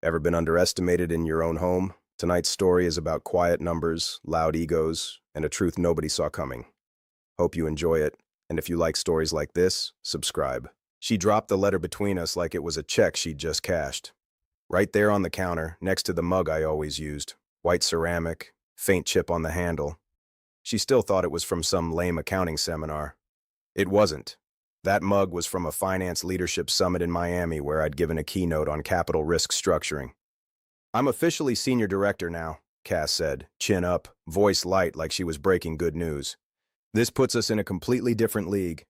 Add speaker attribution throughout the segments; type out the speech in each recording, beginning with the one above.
Speaker 1: Ever been underestimated in your own home? Tonight's story is about quiet numbers, loud egos, and a truth nobody saw coming. Hope you enjoy it, and if you like stories like this, subscribe. She dropped the letter between us like it was a check she'd just cashed. Right there on the counter, next to the mug I always used. White ceramic, faint chip on the handle. She still thought it was from some lame accounting seminar. It wasn't. That mug was from a finance leadership summit in Miami where I'd given a keynote on capital risk structuring. "I'm officially senior director now," Cass said, chin up, voice light like she was breaking good news. "This puts us in a completely different league."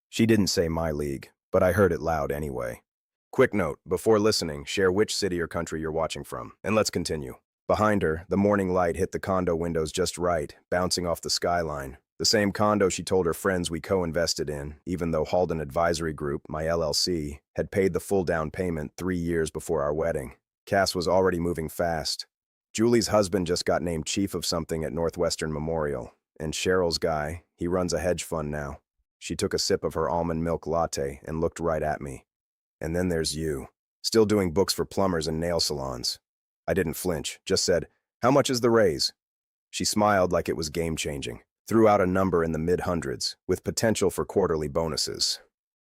Speaker 1: She didn't say my league, but I heard it loud anyway. Quick note, before listening, share which city or country you're watching from, and let's continue. Behind her, the morning light hit the condo windows just right, bouncing off the skyline. The same condo she told her friends we co-invested in, even though Halden Advisory Group, my LLC, had paid the full down payment 3 years before our wedding. Cass was already moving fast. Julie's husband just got named chief of something at Northwestern Memorial, and Cheryl's guy, he runs a hedge fund now. She took a sip of her almond milk latte and looked right at me. "And then there's you, still doing books for plumbers and nail salons." I didn't flinch, just said, "How much is the raise?" She smiled like it was game-changing, threw out a number in the mid-hundreds, with potential for quarterly bonuses.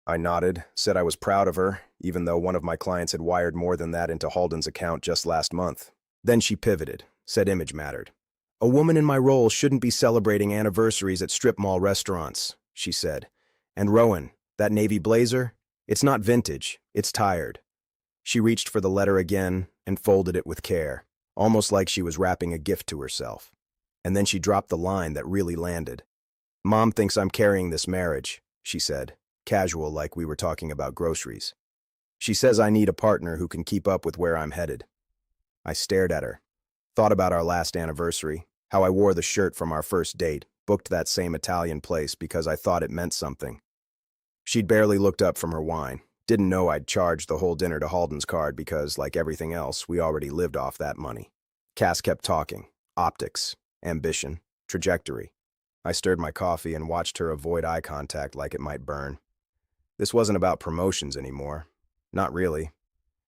Speaker 1: I nodded, said I was proud of her, even though one of my clients had wired more than that into Halden's account just last month. Then she pivoted, said image mattered. "A woman in my role shouldn't be celebrating anniversaries at strip mall restaurants," she said. "And Rowan, that navy blazer, it's not vintage, it's tired." She reached for the letter again and folded it with care, almost like she was wrapping a gift to herself. And then she dropped the line that really landed. "Mom thinks I'm carrying this marriage," she said, casual like we were talking about groceries. "She says I need a partner who can keep up with where I'm headed." I stared at her, thought about our last anniversary, how I wore the shirt from our first date, booked that same Italian place because I thought it meant something. She'd barely looked up from her wine, didn't know I'd charged the whole dinner to Halden's card because, like everything else, we already lived off that money. Cass kept talking. Optics. Ambition, trajectory. I stirred my coffee and watched her avoid eye contact like it might burn. This wasn't about promotions anymore. Not really.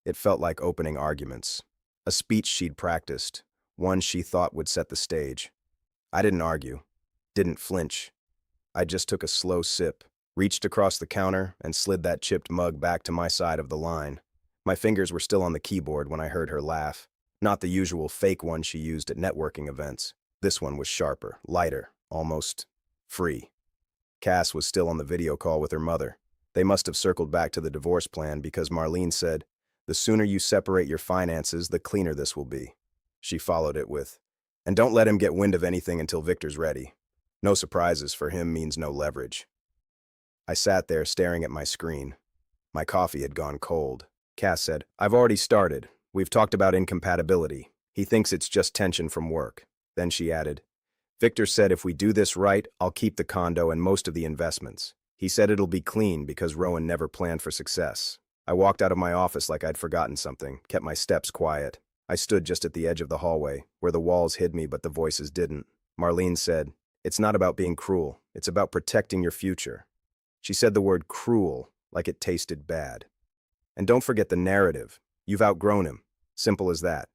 Speaker 1: It felt like opening arguments. A speech she'd practiced, one she thought would set the stage. I didn't argue, didn't flinch. I just took a slow sip, reached across the counter, and slid that chipped mug back to my side of the line. My fingers were still on the keyboard when I heard her laugh, not the usual fake one she used at networking events. This one was sharper, lighter, almost free. Cass was still on the video call with her mother. They must have circled back to the divorce plan because Marlene said, "The sooner you separate your finances, the cleaner this will be." She followed it with, "And don't let him get wind of anything until Victor's ready. No surprises for him means no leverage." I sat there staring at my screen. My coffee had gone cold. Cass said, "I've already started. We've talked about incompatibility. He thinks it's just tension from work." Then she added, "Victor said if we do this right, I'll keep the condo and most of the investments. He said it'll be clean because Rowan never planned for success." I walked out of my office like I'd forgotten something, kept my steps quiet. I stood just at the edge of the hallway, where the walls hid me but the voices didn't. Marlene said, "It's not about being cruel. It's about protecting your future." She said the word cruel like it tasted bad. "And don't forget the narrative. You've outgrown him. Simple as that."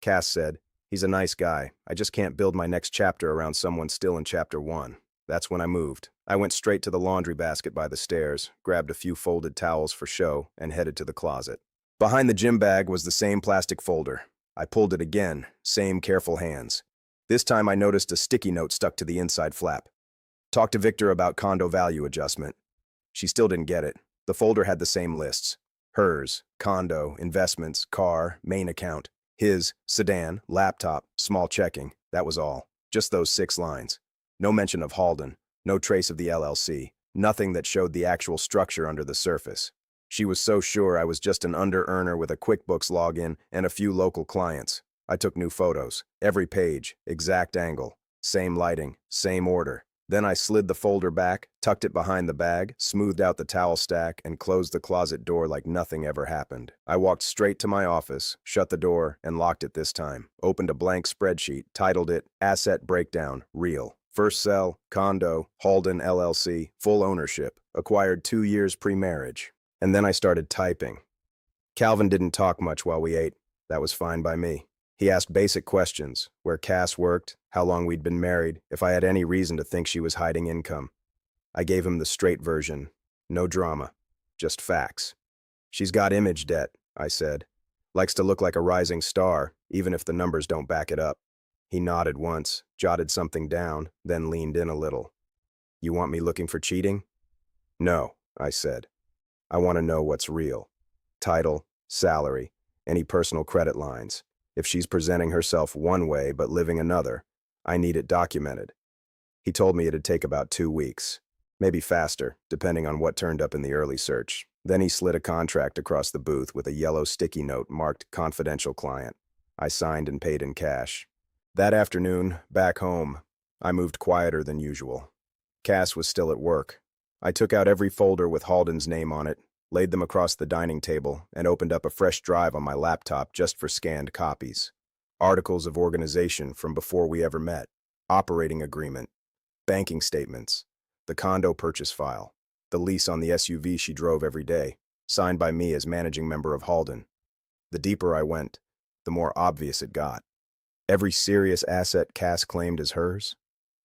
Speaker 1: Cass said, "He's a nice guy. I just can't build my next chapter around someone still in chapter 1. That's when I moved. I went straight to the laundry basket by the stairs, grabbed a few folded towels for show, and headed to the closet. Behind the gym bag was the same plastic folder. I pulled it again, same careful hands. This time I noticed a sticky note stuck to the inside flap. "Talk to Victor about condo value adjustment." She still didn't get it. The folder had the same lists. Hers, condo, investments, car, main account. His, sedan, laptop, small checking. That was all. Just those 6 lines. No mention of Halden, no trace of the LLC, nothing that showed the actual structure under the surface. She was so sure I was just an under-earner with a QuickBooks login and a few local clients. I took new photos, every page, exact angle, same lighting, same order. Then I slid the folder back, tucked it behind the bag, smoothed out the towel stack, and closed the closet door like nothing ever happened. I walked straight to my office, shut the door, and locked it this time. Opened a blank spreadsheet, titled it Asset Breakdown, Real. First sell, condo, Halden LLC, full ownership, acquired 2 years pre-marriage. And then I started typing. Calvin didn't talk much while we ate. That was fine by me. He asked basic questions, where Cass worked, how long we'd been married, if I had any reason to think she was hiding income. I gave him the straight version. No drama. Just facts. She's got image debt, I said. Likes to look like a rising star, even if the numbers don't back it up. He nodded once, jotted something down, then leaned in a little. You want me looking for cheating? No, I said. I want to know what's real. Title, salary, any personal credit lines. If she's presenting herself one way but living another, I need it documented. He told me it'd take about 2 weeks. Maybe faster, depending on what turned up in the early search. Then he slid a contract across the booth with a yellow sticky note marked Confidential Client. I signed and paid in cash. That afternoon, back home, I moved quieter than usual. Cass was still at work. I took out every folder with Halden's name on it, laid them across the dining table, and opened up a fresh drive on my laptop just for scanned copies. Articles of organization from before we ever met, operating agreement, banking statements, the condo purchase file, the lease on the SUV she drove every day, signed by me as managing member of Halden. The deeper I went, the more obvious it got. Every serious asset Cass claimed as hers.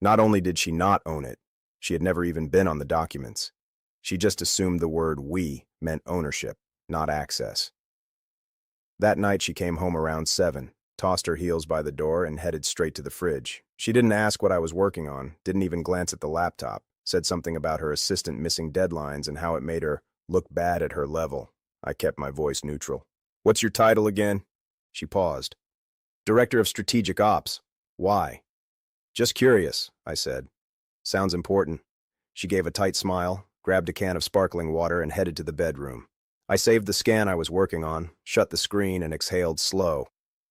Speaker 1: Not only did she not own it, she had never even been on the documents. She just assumed the word "we" meant ownership, not access. That night she came home around 7, tossed her heels by the door, and headed straight to the fridge. She didn't ask what I was working on, didn't even glance at the laptop, said something about her assistant missing deadlines and how it made her look bad at her level. I kept my voice neutral. What's your title again? She paused. Director of Strategic Ops. Why? Just curious, I said. Sounds important. She gave a tight smile, grabbed a can of sparkling water, and headed to the bedroom. I saved the scan I was working on, shut the screen, and exhaled slow.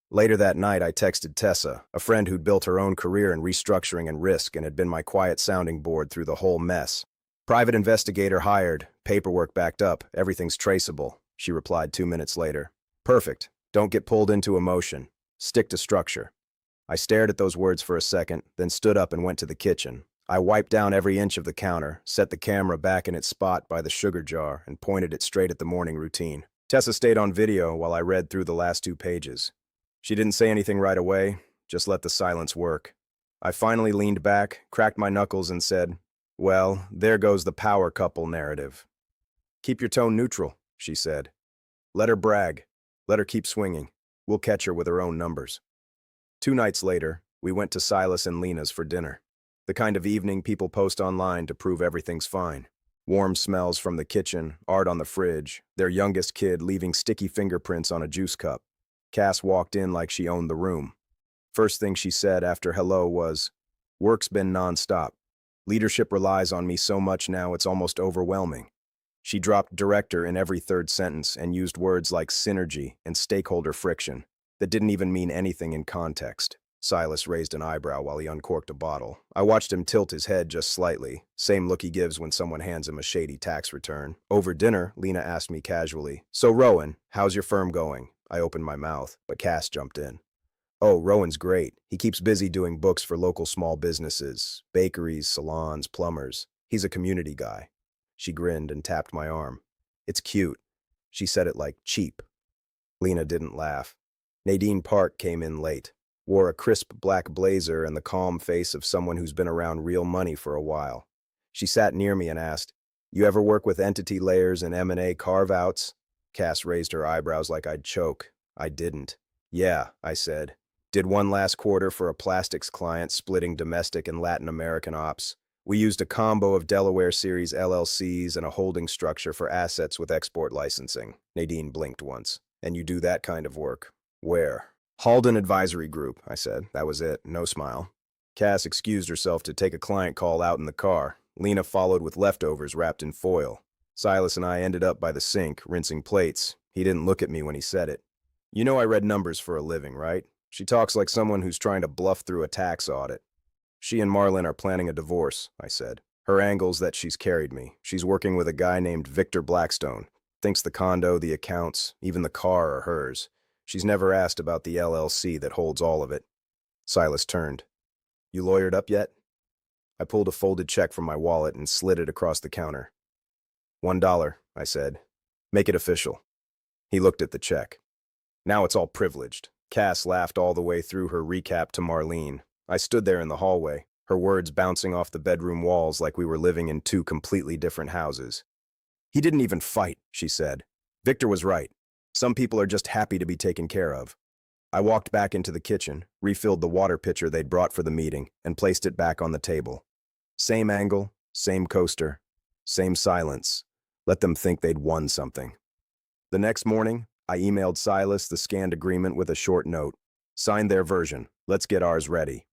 Speaker 1: Later that night, I texted Tessa, a friend who'd built her own career in restructuring and risk and had been my quiet sounding board through the whole mess. Private investigator hired, paperwork backed up, everything's traceable, she replied 2 minutes later. Perfect. Don't get pulled into emotion. Stick to structure. I stared at those words for a second, then stood up and went to the kitchen. I wiped down every inch of the counter, set the camera back in its spot by the sugar jar, and pointed it straight at the morning routine. Tessa stayed on video while I read through the last 2 pages. She didn't say anything right away, just let the silence work. I finally leaned back, cracked my knuckles, and said, well, there goes the power couple narrative. Keep your tone neutral, she said. Let her brag. Let her keep swinging. We'll catch her with her own numbers. 2 nights later, we went to Silas and Lena's for dinner. The kind of evening people post online to prove everything's fine. Warm smells from the kitchen, art on the fridge, their youngest kid leaving sticky fingerprints on a juice cup. Cass walked in like she owned the room. First thing she said after hello was, work's been nonstop. Leadership relies on me so much now it's almost overwhelming. She dropped director in every third sentence and used words like synergy and stakeholder friction that didn't even mean anything in context. Silas raised an eyebrow while he uncorked a bottle. I watched him tilt his head just slightly, same look he gives when someone hands him a shady tax return. Over dinner, Lena asked me casually, so Rowan, how's your firm going? I opened my mouth, but Cass jumped in. Oh, Rowan's great. He keeps busy doing books for local small businesses, bakeries, salons, plumbers. He's a community guy. She grinned and tapped my arm. It's cute. She said it like cheap. Lena didn't laugh. Nadine Park came in late. Wore a crisp black blazer and the calm face of someone who's been around real money for a while. She sat near me and asked, you ever work with entity layers and M&A carve-outs? Cass raised her eyebrows like I'd choke. I didn't. Yeah, I said. Did one last quarter for a plastics client splitting domestic and Latin American ops. We used a combo of Delaware Series LLCs and a holding structure for assets with export licensing. Nadine blinked once. And you do that kind of work? Where? Halden Advisory Group, I said. That was it. No smile. Cass excused herself to take a client call out in the car. Lena followed with leftovers wrapped in foil. Silas and I ended up by the sink, rinsing plates. He didn't look at me when he said it. You know I read numbers for a living, right? She talks like someone who's trying to bluff through a tax audit. She and Marlin are planning a divorce, I said. Her angle's that she's carried me. She's working with a guy named Victor Blackstone. Thinks the condo, the accounts, even the car are hers. She's never asked about the LLC that holds all of it. Silas turned. You lawyered up yet? I pulled a folded check from my wallet and slid it across the counter. $1, I said. Make it official. He looked at the check. Now it's all privileged. Cass laughed all the way through her recap to Marlene. I stood there in the hallway, her words bouncing off the bedroom walls like we were living in two completely different houses. He didn't even fight, she said. Victor was right. Some people are just happy to be taken care of. I walked back into the kitchen, refilled the water pitcher they'd brought for the meeting, and placed it back on the table. Same angle, same coaster, same silence. Let them think they'd won something. The next morning, I emailed Silas the scanned agreement with a short note. Signed their version. Let's get ours ready.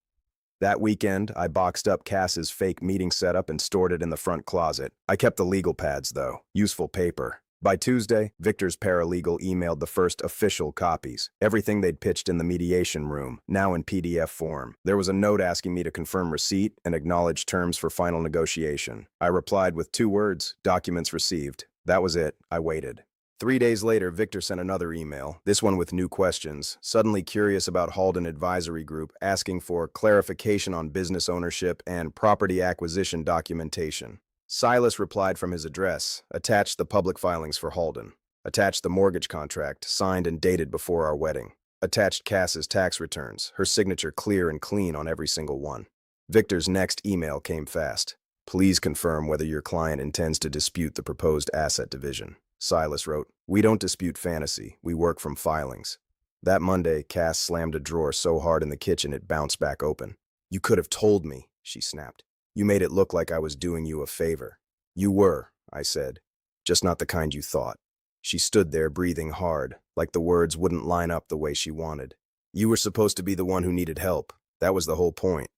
Speaker 1: That weekend, I boxed up Cass's fake meeting setup and stored it in the front closet. I kept the legal pads, though. Useful paper. By Tuesday, Victor's paralegal emailed the first official copies. Everything they'd pitched in the mediation room, now in PDF form. There was a note asking me to confirm receipt and acknowledge terms for final negotiation. I replied with 2 words, documents received. That was it. I waited. 3 days later, Victor sent another email, this one with new questions, suddenly curious about Halden Advisory Group, asking for clarification on business ownership and property acquisition documentation. Silas replied from his address, attached the public filings for Halden, attached the mortgage contract, signed and dated before our wedding, attached Cass's tax returns, her signature clear and clean on every single one. Victor's next email came fast. Please confirm whether your client intends to dispute the proposed asset division. Silas wrote, we don't dispute fantasy, we work from filings. That Monday, Cass slammed a drawer so hard in the kitchen it bounced back open. You could have told me, she snapped. You made it look like I was doing you a favor. You were, I said, just not the kind you thought. She stood there breathing hard, like the words wouldn't line up the way she wanted. You were supposed to be the one who needed help. That was the whole point.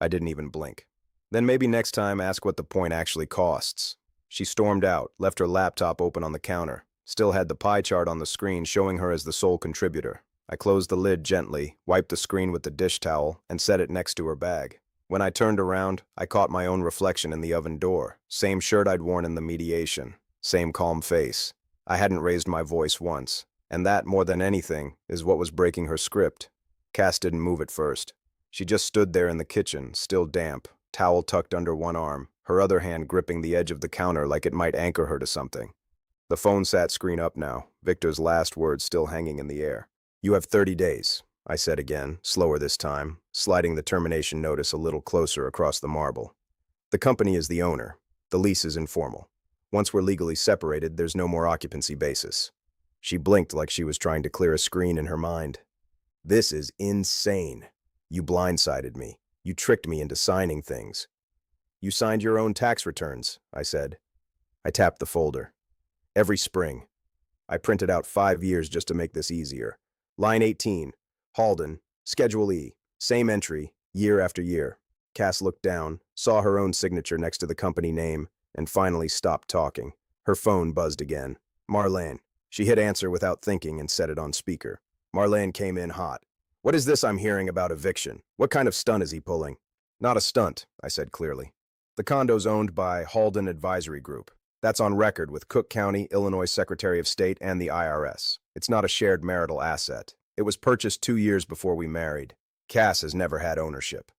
Speaker 1: I didn't even blink. Then maybe next time ask what the point actually costs. She stormed out, left her laptop open on the counter, still had the pie chart on the screen showing her as the sole contributor. I closed the lid gently, wiped the screen with the dish towel, and set it next to her bag. When I turned around, I caught my own reflection in the oven door. Same shirt I'd worn in the mediation. Same calm face. I hadn't raised my voice once. And that, more than anything, is what was breaking her script. Cass didn't move at first. She just stood there in the kitchen, still damp, towel tucked under one arm, her other hand gripping the edge of the counter like it might anchor her to something. The phone sat screen up now, Victor's last words still hanging in the air. You have 30 days. I said again, slower this time, sliding the termination notice a little closer across the marble. The company is the owner. The lease is informal. Once we're legally separated, there's no more occupancy basis. She blinked like she was trying to clear a screen in her mind. This is insane. You blindsided me. You tricked me into signing things. You signed your own tax returns, I said. I tapped the folder. Every spring. I printed out 5 years just to make this easier. Line 18. Halden, Schedule E, same entry, year after year. Cass looked down, saw her own signature next to the company name, and finally stopped talking. Her phone buzzed again. Marlene. She hit answer without thinking and set it on speaker. Marlene came in hot. What is this I'm hearing about eviction? What kind of stunt is he pulling? Not a stunt, I said clearly. The condo's owned by Halden Advisory Group. That's on record with Cook County, Illinois Secretary of State and the IRS. It's not a shared marital asset. It was purchased 2 years before we married. Cass has never had ownership.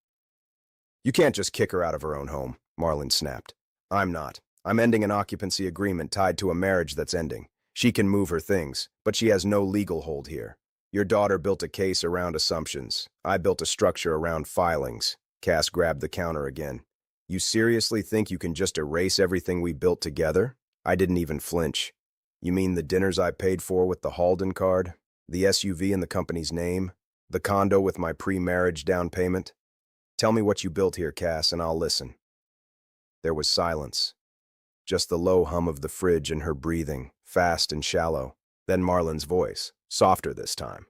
Speaker 1: You can't just kick her out of her own home, Marlene snapped. I'm not. I'm ending an occupancy agreement tied to a marriage that's ending. She can move her things, but she has no legal hold here. Your daughter built a case around assumptions. I built a structure around filings. Cass grabbed the counter again. You seriously think you can just erase everything we built together? I didn't even flinch. You mean the dinners I paid for with the Halden card? The SUV in the company's name? The condo with my pre-marriage down payment? Tell me what you built here, Cass, and I'll listen. There was silence. Just the low hum of the fridge and her breathing, fast and shallow. Then Marlene's voice, softer this time.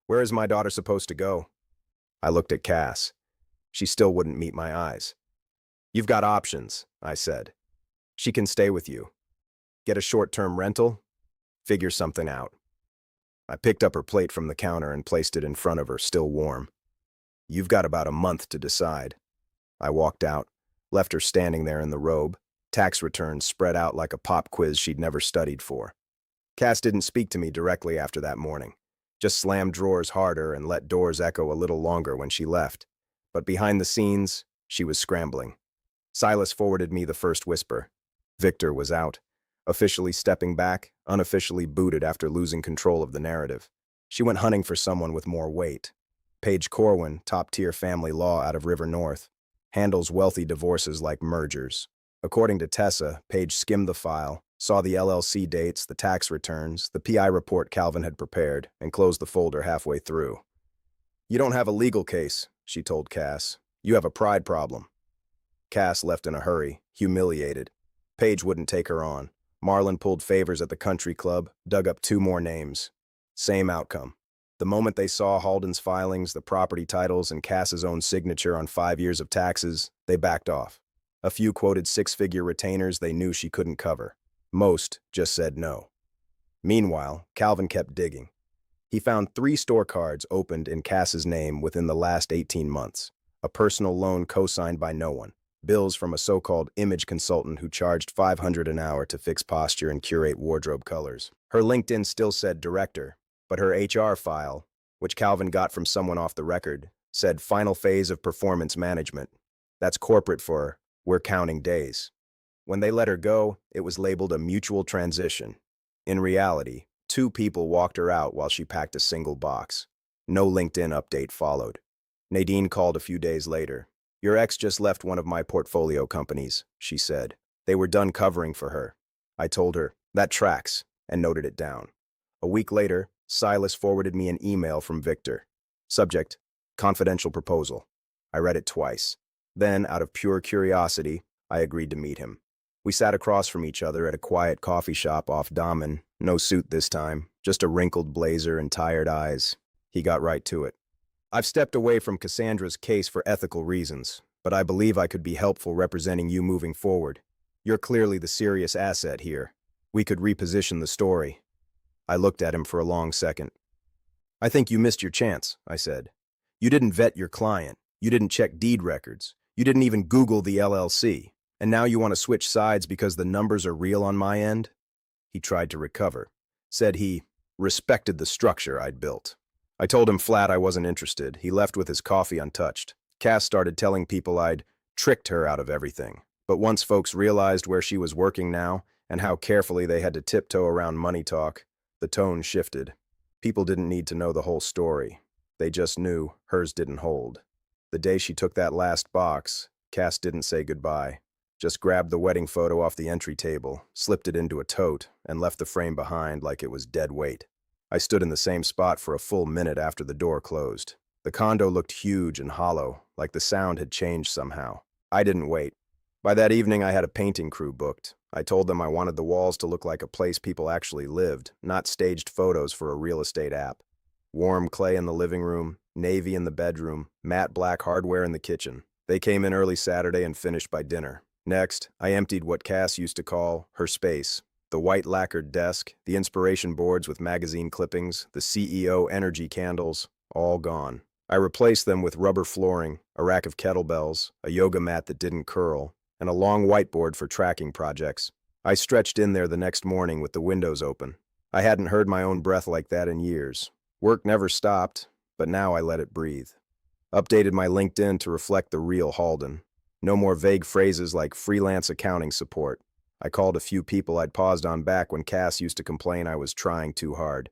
Speaker 1: Where is my daughter supposed to go? I looked at Cass. She still wouldn't meet my eyes. You've got options, I said. She can stay with you. Get a short-term rental? Figure something out. I picked up her plate from the counter and placed it in front of her, still warm. You've got about a month to decide. I walked out, left her standing there in the robe, tax returns spread out like a pop quiz she'd never studied for. Cass didn't speak to me directly after that morning, just slammed drawers harder and let doors echo a little longer when she left. But behind the scenes, she was scrambling. Silas forwarded me the first whisper. Victor was out, officially stepping back, unofficially booted after losing control of the narrative. She went hunting for someone with more weight. Paige Corwin, top-tier family law out of River North, handles wealthy divorces like mergers. According to Tessa, Paige skimmed the file, saw the LLC dates, the tax returns, the PI report Calvin had prepared, and closed the folder halfway through. "You don't have a legal case," she told Cass. "You have a pride problem." Cass left in a hurry, humiliated. Paige wouldn't take her on. Marlon pulled favors at the country club, dug up 2 more names. Same outcome. The moment they saw Halden's filings, the property titles, and Cass's own signature on 5 years of taxes, they backed off. A few quoted 6-figure retainers they knew she couldn't cover. Most just said no. Meanwhile, Calvin kept digging. He found 3 store cards opened in Cass's name within the last 18 months. A personal loan co-signed by no one. Bills from a so-called image consultant who charged $500 an hour to fix posture and curate wardrobe colors. Her LinkedIn still said director, but her HR file, which Calvin got from someone off the record, said final phase of performance management. That's corporate for "we're counting days." When they let her go, it was labeled a mutual transition. In reality, 2 people walked her out while she packed a single box. No LinkedIn update followed. Nadine called a few days later. "Your ex just left one of my portfolio companies," she said. "They were done covering for her." I told her, "That tracks," and noted it down. A week later, Silas forwarded me an email from Victor. Subject, confidential proposal. I read it twice. Then, out of pure curiosity, I agreed to meet him. We sat across from each other at a quiet coffee shop off Damen. No suit this time, just a wrinkled blazer and tired eyes. He got right to it. "I've stepped away from Cassandra's case for ethical reasons, but I believe I could be helpful representing you moving forward. You're clearly the serious asset here. We could reposition the story." I looked at him for a long second. "I think you missed your chance," I said. "You didn't vet your client. You didn't check deed records. You didn't even Google the LLC. And now you want to switch sides because the numbers are real on my end?" He tried to recover. Said he respected the structure I'd built. I told him flat I wasn't interested. He left with his coffee untouched. Cass started telling people I'd tricked her out of everything. But once folks realized where she was working now and how carefully they had to tiptoe around money talk, the tone shifted. People didn't need to know the whole story. They just knew hers didn't hold. The day she took that last box, Cass didn't say goodbye. Just grabbed the wedding photo off the entry table, slipped it into a tote, and left the frame behind like it was dead weight. I stood in the same spot for a full minute after the door closed. The condo looked huge and hollow, like the sound had changed somehow. I didn't wait. By that evening, I had a painting crew booked. I told them I wanted the walls to look like a place people actually lived, not staged photos for a real estate app. Warm clay in the living room, navy in the bedroom, matte black hardware in the kitchen. They came in early Saturday and finished by dinner. Next, I emptied what Cass used to call her space. The white lacquered desk, the inspiration boards with magazine clippings, the CEO energy candles, all gone. I replaced them with rubber flooring, a rack of kettlebells, a yoga mat that didn't curl, and a long whiteboard for tracking projects. I stretched in there the next morning with the windows open. I hadn't heard my own breath like that in years. Work never stopped, but now I let it breathe. Updated my LinkedIn to reflect the real Halden. No more vague phrases like freelance accounting support. I called a few people I'd paused on back when Cass used to complain I was trying too hard.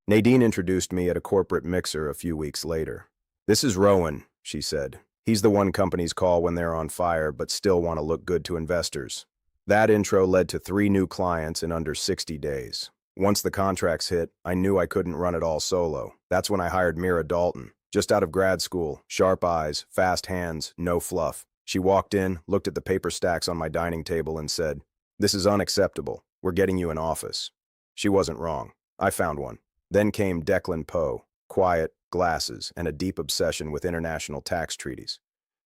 Speaker 1: Nadine introduced me at a corporate mixer a few weeks later. "This is Rowan," she said. "He's the one companies call when they're on fire but still want to look good to investors." That intro led to 3 new clients in under 60 days. Once the contracts hit, I knew I couldn't run it all solo. That's when I hired Mira Dalton, just out of grad school, sharp eyes, fast hands, no fluff. She walked in, looked at the paper stacks on my dining table and said, "This is unacceptable. We're getting you an office." She wasn't wrong. I found one. Then came Declan Poe, quiet, glasses, and a deep obsession with international tax treaties.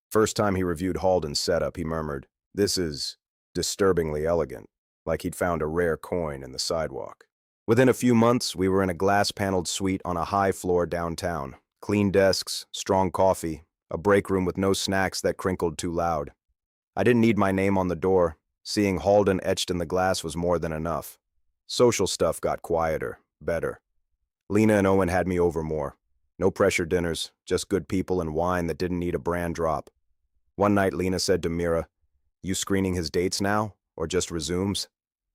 Speaker 1: First time he reviewed Halden's setup, he murmured, "This is disturbingly elegant," like he'd found a rare coin in the sidewalk. Within a few months, we were in a glass-paneled suite on a high floor downtown. Clean desks, strong coffee, a break room with no snacks that crinkled too loud. I didn't need my name on the door. Seeing Halden etched in the glass was more than enough. Social stuff got quieter, better. Lena and Owen had me over more. No pressure dinners, just good people and wine that didn't need a brand drop. One night, Lena said to Mira, "You screening his dates now, or just resumes?"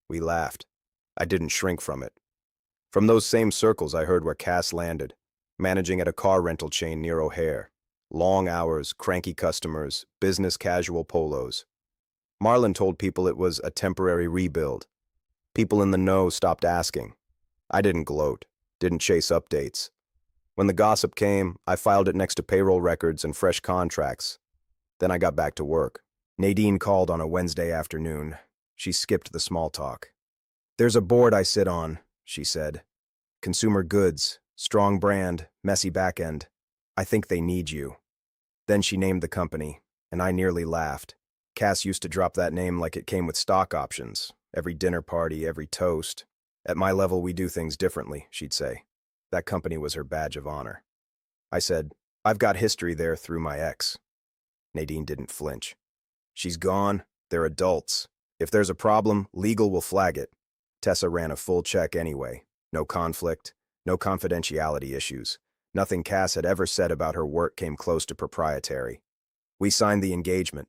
Speaker 1: We laughed. I didn't shrink from it. From those same circles, I heard where Cass landed, managing at a car rental chain near O'Hare. Long hours, cranky customers, business casual polos. Marlon told people it was a temporary rebuild. People in the know stopped asking. I didn't gloat, didn't chase updates. When the gossip came, I filed it next to payroll records and fresh contracts. Then I got back to work. Nadine called on a Wednesday afternoon. She skipped the small talk. "There's a board I sit on," she said. "Consumer goods, strong brand, messy back end. I think they need you." Then she named the company, and I nearly laughed. Cass used to drop that name like it came with stock options. Every dinner party, every toast. "At my level, we do things differently," she'd say. That company was her badge of honor. I said, "I've got history there through my ex." Nadine didn't flinch. "She's gone. They're adults. If there's a problem, legal will flag it." Tessa ran a full check anyway. No conflict, no confidentiality issues. Nothing Cass had ever said about her work came close to proprietary. We signed the engagement.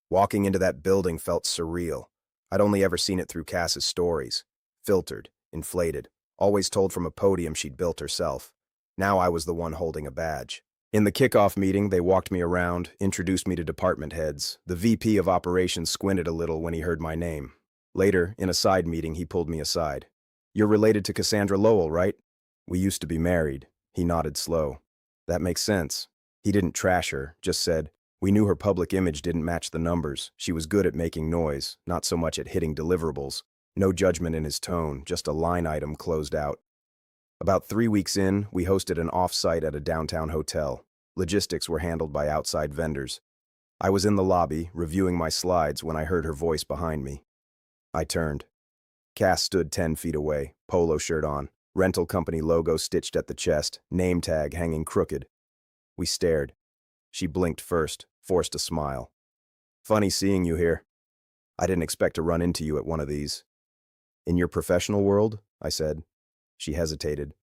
Speaker 1: Walking into that building felt surreal. I'd only ever seen it through Cass's stories. Filtered, inflated, always told from a podium she'd built herself. Now I was the one holding a badge. In the kickoff meeting, they walked me around, introduced me to department heads. The VP of operations squinted a little when he heard my name. Later, in a side meeting, he pulled me aside. "You're related to Cassandra Lowell, right?" "We used to be married." He nodded slow. "That makes sense." He didn't trash her, just said, "We knew her public image didn't match the numbers. She was good at making noise, not so much at hitting deliverables." No judgment in his tone, just a line item closed out. About 3 weeks in, we hosted an off-site at a downtown hotel. Logistics were handled by outside vendors. I was in the lobby, reviewing my slides, when I heard her voice behind me. I turned. Cass stood 10 feet away, polo shirt on, rental company logo stitched at the chest, name tag hanging crooked. We stared. She blinked first, forced a smile. "Funny seeing you here. I didn't expect to run into you at one of these." "In your professional world?" I said. She hesitated.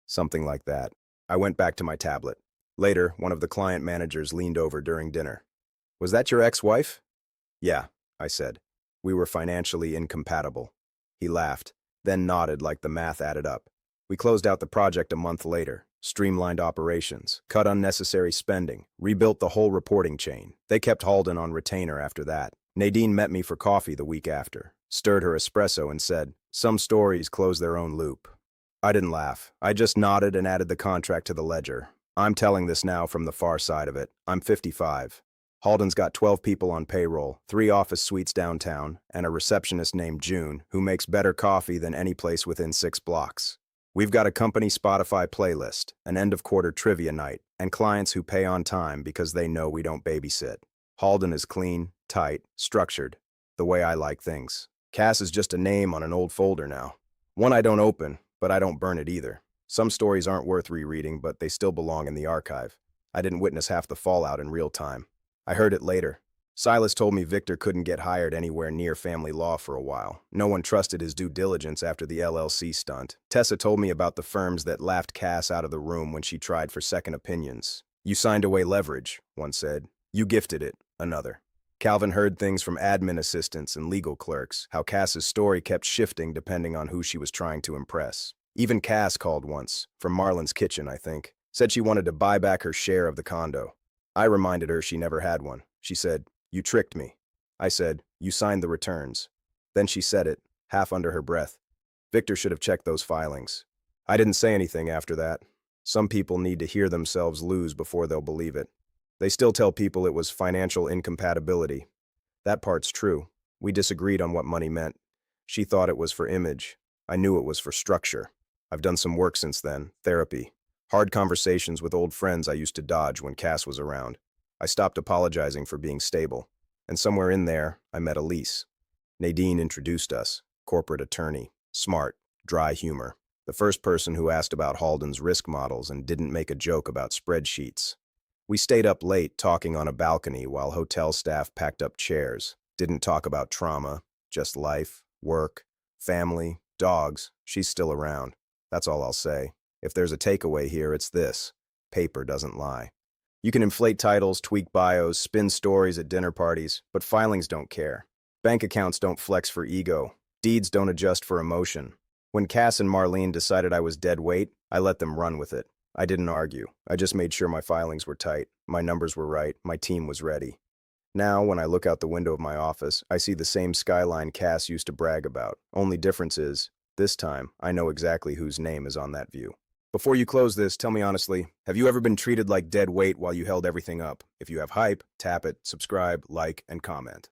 Speaker 1: "Something like that." I went back to my tablet. Later, one of the client managers leaned over during dinner. "Was that your ex-wife?" "Yeah," I said. "We were financially incompatible." He laughed, then nodded like the math added up. We closed out the project a month later, streamlined operations, cut unnecessary spending, rebuilt the whole reporting chain. They kept Halden on retainer after that. Nadine met me for coffee the week after, stirred her espresso and said, "Some stories close their own loop." I didn't laugh. I just nodded and added the contract to the ledger. I'm telling this now from the far side of it. I'm 55. Halden's got 12 people on payroll, 3 office suites downtown, and a receptionist named June, who makes better coffee than any place within 6 blocks. We've got a company Spotify playlist, an end-of-quarter trivia night, and clients who pay on time because they know we don't babysit. Halden is clean, tight, structured, the way I like things. Cass is just a name on an old folder now. One I don't open, but I don't burn it either. Some stories aren't worth rereading, but they still belong in the archive. I didn't witness half the fallout in real time. I heard it later. Silas told me Victor couldn't get hired anywhere near family law for a while. No one trusted his due diligence after the LLC stunt. Tessa told me about the firms that laughed Cass out of the room when she tried for second opinions. "You signed away leverage," one said. "You gifted it," another. Calvin heard things from admin assistants and legal clerks, how Cass's story kept shifting depending on who she was trying to impress. Even Cass called once, from Marlon's kitchen, I think. Said she wanted to buy back her share of the condo. I reminded her she never had one. She said, "You tricked me." I said, "You signed the returns." Then she said it, half under her breath. "Victor should have checked those filings." I didn't say anything after that. Some people need to hear themselves lose before they'll believe it. They still tell people it was financial incompatibility. That part's true. We disagreed on what money meant. She thought it was for image. I knew it was for structure. I've done some work since then, therapy. Hard conversations with old friends I used to dodge when Cass was around. I stopped apologizing for being stable. And somewhere in there, I met Elise. Nadine introduced us. Corporate attorney. Smart. Dry humor. The first person who asked about Halden's risk models and didn't make a joke about spreadsheets. We stayed up late talking on a balcony while hotel staff packed up chairs. Didn't talk about trauma, just life, work, family, dogs. She's still around. That's all I'll say. If there's a takeaway here, it's this. Paper doesn't lie. You can inflate titles, tweak bios, spin stories at dinner parties, but filings don't care. Bank accounts don't flex for ego. Deeds don't adjust for emotion. When Cass and Marlene decided I was dead weight, I let them run with it. I didn't argue. I just made sure my filings were tight, my numbers were right, my team was ready. Now, when I look out the window of my office, I see the same skyline Cass used to brag about. Only difference is, this time, I know exactly whose name is on that view. Before you close this, tell me honestly, have you ever been treated like dead weight while you held everything up? If you have hype, tap it, subscribe, like, and comment.